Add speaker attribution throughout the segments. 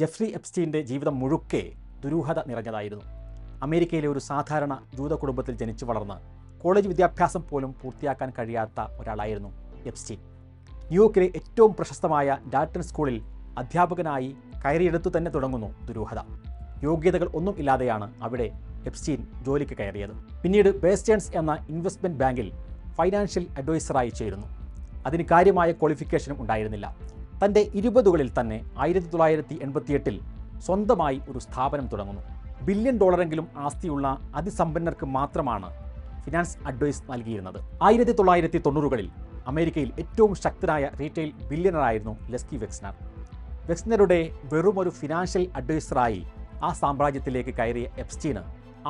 Speaker 1: Jeffrey എപ്സ്റ്റീൻ്റെ ജീവിതം മുഴുക്കെ ദുരൂഹത നിറഞ്ഞതായിരുന്നു. അമേരിക്കയിലെ ഒരു സാധാരണ ജൂത കുടുംബത്തിൽ ജനിച്ചു വളർന്ന് കോളേജ് വിദ്യാഭ്യാസം പോലും പൂർത്തിയാക്കാൻ കഴിയാത്ത ഒരാളായിരുന്നു എപ്സ്റ്റീൻ. ന്യൂയോർക്കിലെ ഏറ്റവും പ്രശസ്തമായ ഡാൽട്ടൺ സ്കൂളിൽ അധ്യാപകനായി കയറിയെടുത്തു തന്നെ തുടങ്ങുന്നു ദുരൂഹത. യോഗ്യതകൾ ഒന്നും ഇല്ലാതെയാണ് അവിടെ എപ്സ്റ്റീൻ ജോലിക്ക് കയറിയത്. പിന്നീട് ബേസ്റ്റേൺസ് എന്ന ഇൻവെസ്റ്റ്മെൻറ്റ് ബാങ്കിൽ ഫൈനാൻഷ്യൽ അഡ്വൈസറായി ചേരുന്നു. അതിന് കാര്യമായ ക്വാളിഫിക്കേഷനും ഉണ്ടായിരുന്നില്ല. തൻ്റെ 20കളിൽ തന്നെ 1988 സ്വന്തമായി ഒരു സ്ഥാപനം തുടങ്ങുന്നു. $1 ബില്യൺ ആസ്തിയുള്ള അതിസമ്പന്നർക്ക് മാത്രമാണ് ഫിനാൻസ് അഡ്വൈസ് നൽകിയിരുന്നത്. 1990കളിൽ അമേരിക്കയിൽ ഏറ്റവും ശക്തനായ റീറ്റെയിൽ ബില്യണറായിരുന്നു ലെസ്കി വെക്സ്നർ. വെക്സ്നറുടെ വെറുമൊരു ഫിനാൻഷ്യൽ അഡ്വൈസറായി ആ സാമ്രാജ്യത്തിലേക്ക് കയറിയ എപ്സ്റ്റീന്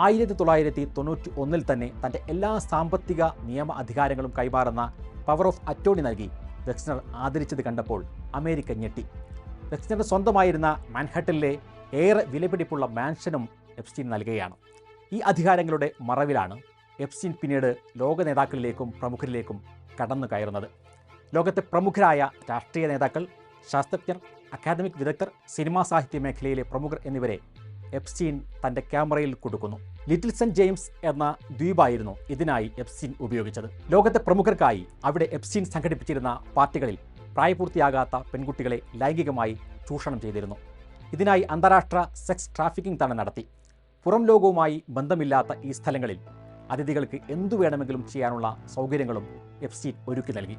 Speaker 1: 1991 തന്നെ തൻ്റെ എല്ലാ സാമ്പത്തിക നിയമ അധികാരങ്ങളും കൈമാറുന്ന പവർ ഓഫ് അറ്റോർണി നൽകി വെക്സ്നർ ആദരിച്ചത് കണ്ടപ്പോൾ അമേരിക്ക ഞെട്ടി. വെക്സ്നറുടെ സ്വന്തമായിരുന്ന മാൻഹട്ടനിലെ ഏറെ വിലപിടിപ്പുള്ള മാൻഷനും എപ്സ്റ്റീൻ നൽകുകയാണ്. ഈ അധികാരങ്ങളുടെ മറവിലാണ് എപ്സ്റ്റീൻ പിന്നീട് ലോക നേതാക്കളിലേക്കും പ്രമുഖരിലേക്കും കടന്നു കയറുന്നത്. ലോകത്തെ പ്രമുഖരായ രാഷ്ട്രീയ നേതാക്കൾ, ശാസ്ത്രജ്ഞർ, അക്കാദമിക് വിദഗ്ധർ, സിനിമാ സാഹിത്യ മേഖലയിലെ പ്രമുഖർ എന്നിവരെ എപ്സ്റ്റീൻ തൻ്റെ ക്യാമറയിൽ കൊടുക്കുന്നു. ലിറ്റിൽ സെന്റ് ജെയിംസ് എന്ന ദ്വീപായിരുന്നു ഇതിനായി എപ്സ്റ്റീൻ ഉപയോഗിച്ചത്. ലോകത്തെ പ്രമുഖർക്കായി അവിടെ എപ്സ്റ്റീൻ സംഘടിപ്പിച്ചിരുന്ന പാർട്ടികളിൽ പ്രായപൂർത്തിയാകാത്ത പെൺകുട്ടികളെ ലൈംഗികമായി ചൂഷണം ചെയ്തിരുന്നു. ഇതിനായി അന്താരാഷ്ട്ര സെക്സ് ട്രാഫിക്കിംഗ് തന്നെ നടത്തി. പുറം ലോകവുമായി ബന്ധമില്ലാത്ത ഈ സ്ഥലങ്ങളിൽ അതിഥികൾക്ക് എന്തു വേണമെങ്കിലും ചെയ്യാനുള്ള സൗകര്യങ്ങളും എപ്സ്റ്റീൻ ഒരുക്കി നൽകി.